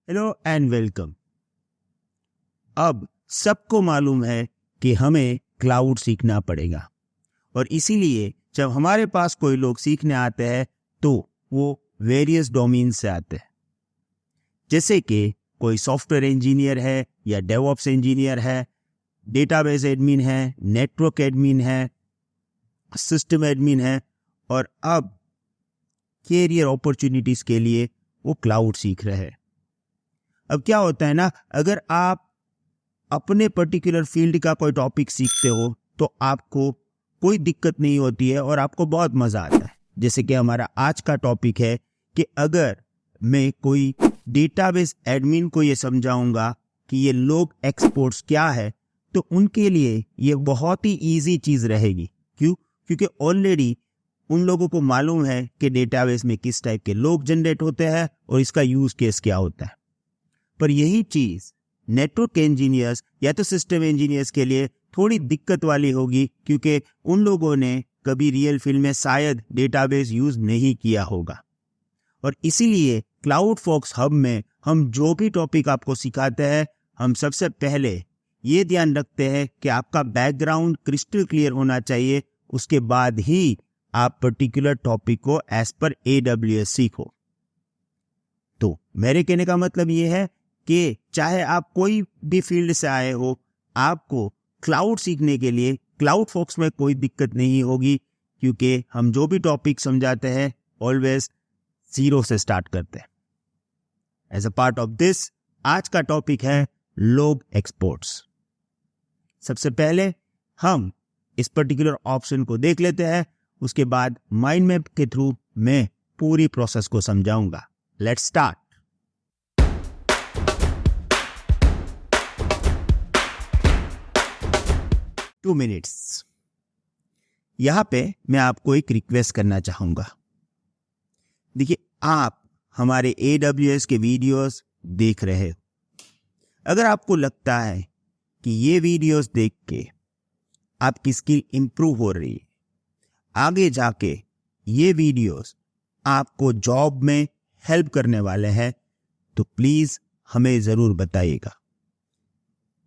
Hello and welcome. अब सबको मालूम है कि हमें क्लाउड सीखना पड़ेगा और इसीलिए जब हमारे पास कोई लोग सीखने आते हैं तो वो वेरियस डोमेन से आते हैं। जैसे कि कोई सॉफ्टवेयर इंजीनियर है या डेवऑप्स इंजीनियर है, डेटाबेस एडमिन है, नेटवर्क एडमिन है, सिस्टम एडमिन है और अब कैरियर अपॉर्चुनिटीज के लिए वो क्लाउड सीख रहे हैं। अब क्या होता है ना, अगर आप अपने पर्टिकुलर फील्ड का कोई टॉपिक सीखते हो तो आपको कोई दिक्कत नहीं होती है और आपको बहुत मजा आता है। जैसे कि हमारा आज का टॉपिक है कि अगर मैं कोई डेटाबेस एडमिन को ये समझाऊंगा कि ये लोग एक्सपोर्ट्स क्या है तो उनके लिए ये बहुत ही इजी चीज रहेगी। क्यों? क्योंकि ऑलरेडी उन लोगों को मालूम है कि डेटाबेस में किस टाइप के लोग जनरेट होते हैं और इसका यूज केस क्या होता है। पर यही चीज नेटवर्क इंजीनियर्स या तो सिस्टम इंजीनियर्स के लिए थोड़ी दिक्कत वाली होगी, क्योंकि उन लोगों ने कभी रियल फील्ड में शायद डेटाबेस यूज नहीं किया होगा। और इसीलिए क्लाउड फॉक्स हब में हम जो भी टॉपिक आपको सिखाते हैं, हम सबसे पहले ये ध्यान रखते हैं कि आपका बैकग्राउंड क्रिस्टल क्लियर होना चाहिए। उसके बाद ही आप पर्टिकुलर टॉपिक को एज पर AWS सीखो। तो मेरे कहने का मतलब ये है कि चाहे आप कोई भी फील्ड से आए हो, आपको क्लाउड सीखने के लिए क्लाउड फॉक्स में कोई दिक्कत नहीं होगी, क्योंकि हम जो भी टॉपिक समझाते हैं ऑलवेज जीरो से स्टार्ट करते हैं। As a part of this आज का टॉपिक है लोग एक्सपोर्ट्स। सबसे पहले हम इस पर्टिकुलर ऑप्शन को देख लेते हैं, उसके बाद माइंड मैप के थ्रू मैं पूरी प्रोसेस को समझाऊंगा। Let's start. Two minutes. यहां पे मैं आपको एक रिक्वेस्ट करना चाहूंगा। देखिए, आप हमारे AWS के वीडियोस देख रहे हो। अगर आपको लगता है कि ये वीडियोस देख के आपकी स्किल इंप्रूव हो रही है, आगे जाके ये वीडियोस आपको जॉब में हेल्प करने वाले हैं, तो प्लीज हमें जरूर बताइएगा।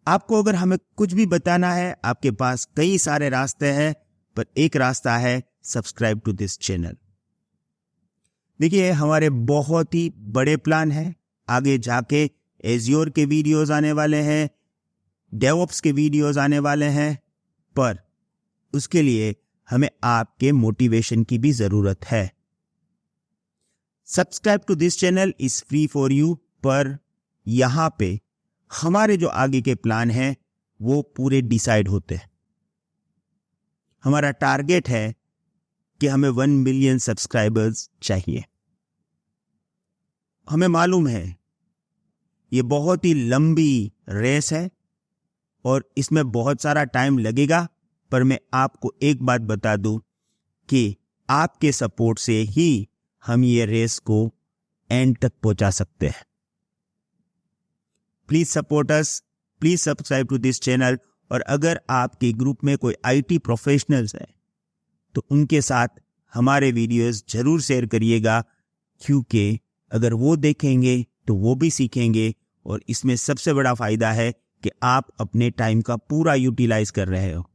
आपको अगर हमें कुछ भी बताना है, आपके पास कई सारे रास्ते हैं, पर एक रास्ता है सब्सक्राइब टू दिस चैनल। देखिए, हमारे बहुत ही बड़े प्लान हैं। आगे जाके एज्योर के वीडियोस आने वाले हैं, डेवऑप्स के वीडियोस आने वाले हैं, पर उसके लिए हमें आपके मोटिवेशन की भी जरूरत है। Subscribe to this channel is free for you, पर यहां पे हमारे जो आगे के प्लान हैं वो पूरे डिसाइड होते हैं। हमारा टारगेट है कि हमें 1 मिलियन सब्सक्राइबर्स चाहिए। हमें मालूम है ये बहुत ही लंबी रेस है और इसमें बहुत सारा टाइम लगेगा, पर मैं आपको एक बात बता दूं कि आपके सपोर्ट से ही हम ये रेस को एंड तक पहुंचा सकते हैं। Please support us, please subscribe to this channel. और अगर आपके ग्रुप में कोई IT प्रोफेशनल्स हैं तो उनके साथ हमारे वीडियोस जरूर शेयर करिएगा, क्योंकि अगर वो देखेंगे तो वो भी सीखेंगे और इसमें सबसे बड़ा फायदा है कि आप अपने टाइम का पूरा यूटिलाइज कर रहे हो।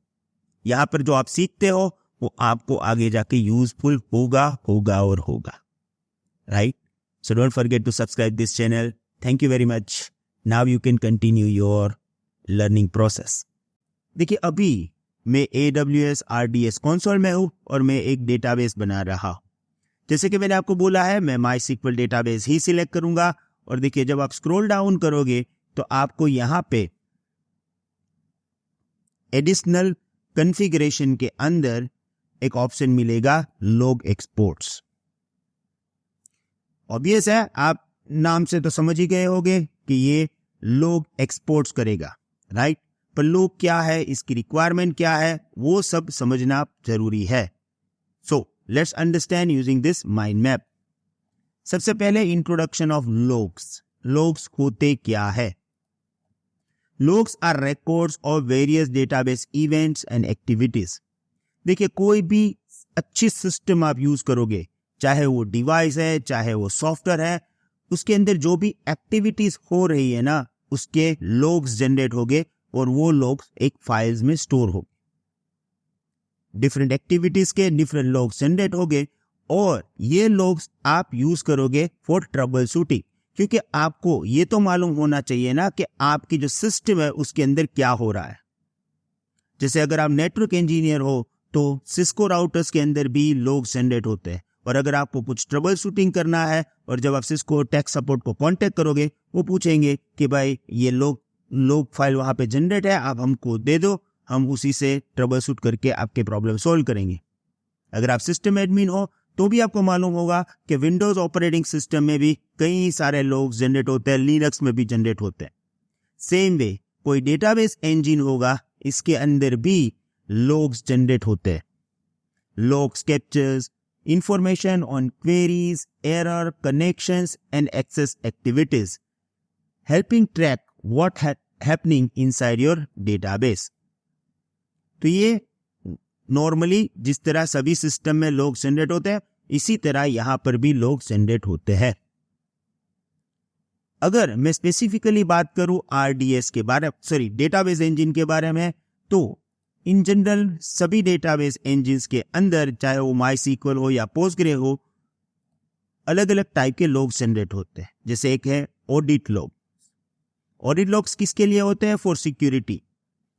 यहाँ पर जो आप सीखते हो वो आपको आगे जाके यूजफुल होगा और होगा। Right? So don't forget to subscribe this channel. Thank you very much. Now you can continue your learning process. देखिए, अभी मैं AWS RDS कंसोल में हूं और मैं एक डेटाबेस बना रहा हूं। जैसे कि मैंने आपको बोला है, मैं MySQL डेटाबेस ही सिलेक्ट करूंगा। और देखिए, जब आप स्क्रॉल डाउन करोगे तो आपको यहां पे एडिशनल कॉन्फ़िगरेशन के अंदर एक ऑप्शन मिलेगा लोग एक्सपोर्ट्स। ऑब्वियस है, आप नाम से तो समझ ही गए होंगे कि ये लोग एक्सपोर्ट्स करेगा, राइट? पर लोग क्या है, इसकी रिक्वायरमेंट क्या है, वो सब समझना जरूरी है। So let's understand using this mind map. सबसे पहले इंट्रोडक्शन ऑफ लोग्स। लोग्स होते क्या है? Logs are records of various database events and activities. देखिए, कोई भी अच्छी सिस्टम आप यूज करोगे, चाहे वो डिवाइस है, चाहे वो सॉफ्टवेयर है, उसके अंदर जो भी एक्टिविटीज हो रही है ना, उसके लॉग्स जनरेट होंगे और वो लॉग्स एक फाइल्स में स्टोर होंगे। डिफरेंट एक्टिविटीज के डिफरेंट लॉग्स जनरेट होंगे और ये लॉग्स आप यूज करोगे फॉर ट्रबल शूटिंग, क्योंकि आपको ये तो मालूम होना चाहिए ना कि आपकी जो सिस्टम है उसके अंदर क्या हो रहा है। जैसे अगर आप नेटवर्क इंजीनियर हो तो सिस्को राउटर्स के अंदर भी लॉग्स जनरेट होते हैं, और अगर आपको कुछ ट्रबल शूटिंग करना है और जब आप सिस्को टेक सपोर्ट को कांटेक्ट करोगे, वो पूछेंगे कि भाई ये लॉग फाइल वहां पे जनरेट है, आप हमको दे दो, हम उसी से ट्रबल शूट करके आपके प्रॉब्लम सॉल्व करेंगे। अगर आप सिस्टम एडमिन हो तो भी आपको मालूम होगा कि विंडोज ऑपरेटिंग सिस्टम में भी कई सारे लॉग्स जनरेट होते हैं, लिनक्स में भी जनरेट होते हैं। सेम वे कोई डेटाबेस इंजन होगा, इसके अंदर भी लॉग्स जनरेट होते हैं। Logs captures information on queries, error, connections and access activities, helping track what happening inside your database. तो ये नॉर्मली जिस तरह सभी सिस्टम में लॉग जनरेट होते हैं, इसी तरह यहां पर भी लॉग जनरेट होते हैं। अगर मैं स्पेसिफिकली बात करूं RDS के बारे में, डेटाबेस इंजन के बारे में, तो इन जनरल सभी डेटाबेस इंजन्स के अंदर, चाहे वो MySQL हो या पोस्टग्रे हो, अलग अलग टाइप के लॉग्स जनरेट होते हैं। जैसे एक है ऑडिट लॉग। ऑडिट लॉग्स किसके लिए होते हैं? For security.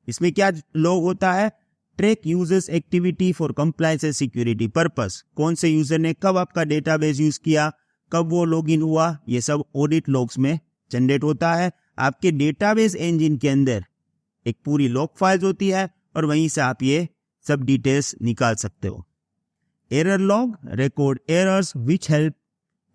इसमें क्या लॉग होता है? Track users activity for compliance and security purpose. कौन से यूजर ने कब आपका डेटाबेस यूज किया, कब वो लॉगिन हुआ, ये सब ऑडिट लॉग्स में जनरेट होता है। आपके डेटाबेस इंजन के अंदर एक पूरी लॉग फाइल्स होती है और वहीं से आप ये सब डिटेल्स निकाल सकते हो। Error log record errors which help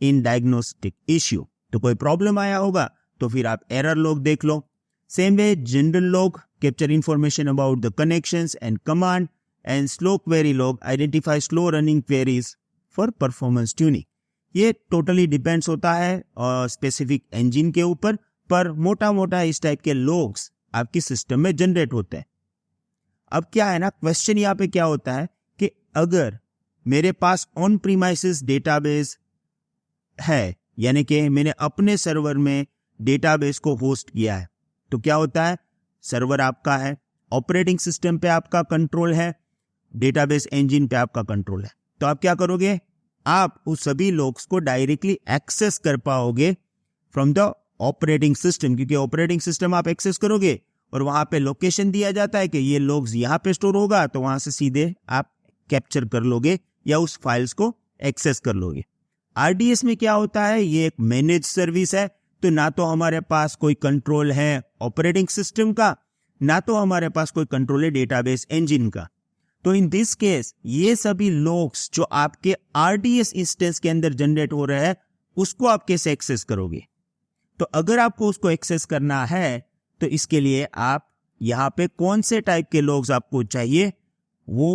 in diagnostic issue. तो कोई प्रॉब्लम आया होगा तो फिर आप एरर लॉग देख लो। Same way general log capture information about the connections and command, and slow query log identify slow running queries for performance tuning. ये टोटली डिपेंड्स होता है स्पेसिफिक इंजन के ऊपर, पर मोटा मोटा इस टाइप के लॉग्स आपकी सिस्टम में जनरेट होते हैं। अब क्या है ना, क्वेश्चन यहाँ पे क्या होता है कि अगर मेरे पास ऑन प्रीमाइसेस डेटाबेस है, यानी कि मैंने अपने सर्वर में डेटाबेस को होस्ट किया है, तो क्या होता है, सर्वर आपका है, ऑपरेटिंग सिस्टम पे आपका कंट्रोल है, डेटाबेस इंजन पे आपका कंट्रोल है। तो आप क्या करोगे, आप उस सभी लॉग्स को डायरेक्टली एक्सेस कर पाओगे फ्रॉम द ऑपरेटिंग सिस्टम, क्योंकि ऑपरेटिंग सिस्टम आप एक्सेस करोगे और वहां पे लोकेशन दिया जाता है कि ये लॉग्स यहाँ पे स्टोर होगा, तो वहां से सीधे आप कैप्चर कर लोगे या उस फाइल्स को एक्सेस कर लोगे। RDS में क्या होता है, ये एक मैनेज सर्विस है, तो ना तो हमारे पास कोई कंट्रोल है ऑपरेटिंग सिस्टम का, ना तो हमारे पास कोई कंट्रोल है डेटाबेस इंजन का। तो इन दिस केस ये सभी लॉग्स जो आपके RDS इंस्टेंस के अंदर जनरेट हो रहे हैं, उसको आप कैसे एक्सेस करोगे? तो अगर आपको उसको एक्सेस करना है तो इसके लिए आप यहाँ पे कौन से टाइप के लॉग्स आपको चाहिए वो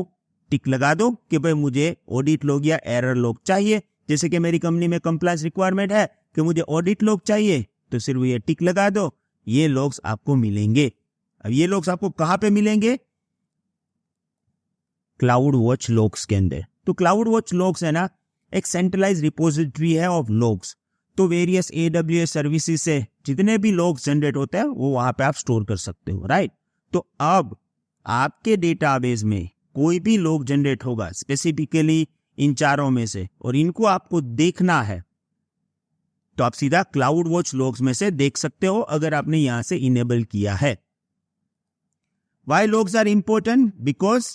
टिक लगा दो कि भाई मुझे ऑडिट लॉग या एरर लॉग चाहिए। जैसे कि मेरी कंपनी में कंप्लायंस रिक्वायरमेंट है कि मुझे ऑडिट लॉग चाहिए, तो सिर्फ ये टिक लगा दो, ये लॉग्स आपको मिलेंगे। अब ये लॉग्स आपको कहां पे मिलेंगे? क्लाउड वॉच लॉग्स के अंदर। तो क्लाउड वॉच लॉग्स है ना, एक सेंट्रलाइज रिपोजिटरी है ऑफ लॉग्स। तो वेरियस AWS सर्विसेज से जितने भी लॉग्स जनरेट होते हैं वो वहां पे आप स्टोर कर सकते हो, राइट। तो अब आपके डेटाबेस में कोई भी लॉग जनरेट होगा स्पेसिफिकली इन चारों में से, और इनको आपको देखना है, तो आप सीधा क्लाउड वॉच लॉग्स में से देख सकते हो अगर आपने यहां से इनेबल किया है। Why logs are important? Because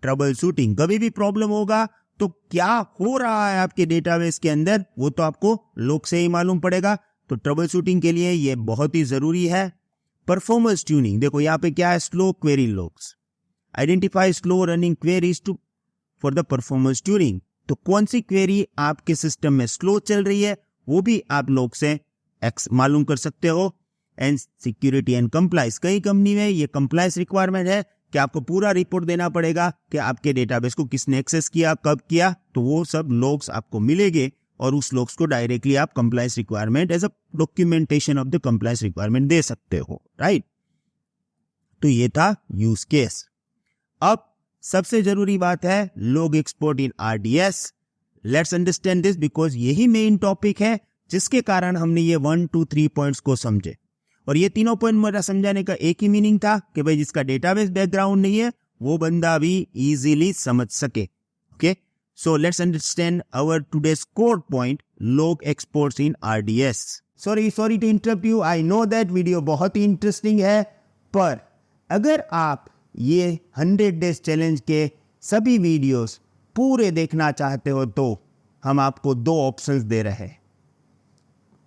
troubleshooting, कभी भी प्रॉब्लम होगा तो क्या हो रहा है आपके डेटाबेस के अंदर वो तो आपको लॉग से ही मालूम पड़ेगा। तो ट्रबल शूटिंग के लिए ये बहुत ही जरूरी है। परफॉर्मेंस ट्यूनिंग, देखो यहाँ पे क्या है, slow query logs identify slow running queries to for the performance tuning. तो कौन सी क्वेरी आपके सिस्टम में स्लो चल रही है वो भी आप लॉग से मालूम कर सकते हो। एंड सिक्योरिटी एंड कंप्लायंस, कई कंपनी में ये कंप्लायंस रिक्वायरमेंट है कि आपको पूरा रिपोर्ट देना पड़ेगा कि आपके डेटाबेस को किसने एक्सेस किया, कब किया, तो वो सब लॉग्स आपको मिलेंगे और उस लॉग्स को डायरेक्टली आप compliance requirement as a documentation of the compliance requirement दे सकते हो, राइट। तो ये था यूज केस। अब सबसे जरूरी बात है log export in RDS। Let's understand this because यही मेन टॉपिक है जिसके कारण हमने ये 1, 2, 3 पॉइंट्स को समझे। और ये तीनों पॉइंट मेरा समझाने का एक ही मीनिंग था कि भाई जिसका डेटाबेस बैकग्राउंड नहीं है वो बंदा भी इजीली समझ सके। Okay, so let's understand our today's core point, log exports in RDS। Sorry to interrupt you, I know that video बहुत ही इंटरेस्टिंग है, पर अगर आप ये 100 डेज चैलेंज के सभी वीडियोस पूरे देखना चाहते हो तो हम आपको 2 ऑप्शंस दे रहे हैं।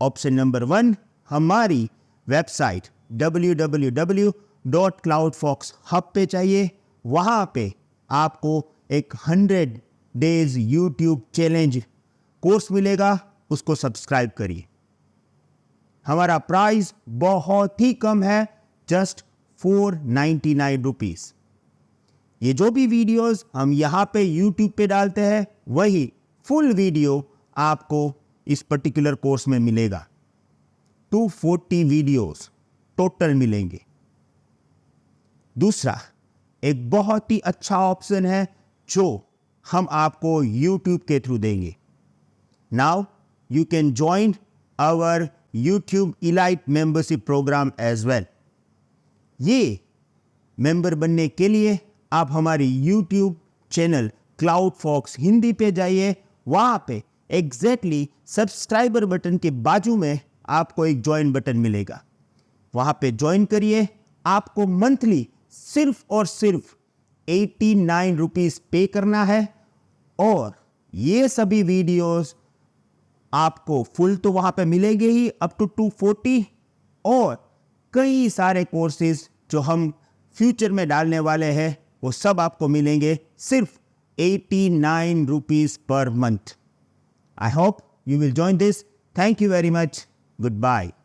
ऑप्शन नंबर 1, हमारी वेबसाइट www.cloudfox hub पे चाहिए। वहाँ पे आपको एक 100 डेज यूट्यूब चैलेंज कोर्स मिलेगा, उसको सब्सक्राइब करिए। हमारा प्राइस बहुत ही कम है, जस्ट 499 रुपीज। ये जो भी वीडियोस हम यहाँ पे यूट्यूब पे डालते हैं वही फुल वीडियो आपको इस पर्टिकुलर कोर्स में मिलेगा। 240 वीडियोस टोटल मिलेंगे। दूसरा, एक बहुत ही अच्छा ऑप्शन है जो हम आपको YouTube के थ्रू देंगे। Now you can join our YouTube Elite membership program as well. ये मेंबर बनने के लिए आप हमारी YouTube चैनल CloudFox हिंदी पे जाइए। वहाँ पे एग्जैक्टली सब्सक्राइबर बटन के बाजू में आपको एक ज्वाइन बटन मिलेगा, वहाँ पे ज्वाइन करिए। आपको मंथली सिर्फ और सिर्फ 89 रुपीज पे करना है और ये सभी वीडियोस आपको फुल तो वहाँ पे मिलेंगे ही, अप टू 240, और कई सारे कोर्सेज जो हम फ्यूचर में डालने वाले हैं वो सब आपको मिलेंगे सिर्फ 89 rupees per month. I hope you will join this. Thank you very much. Goodbye.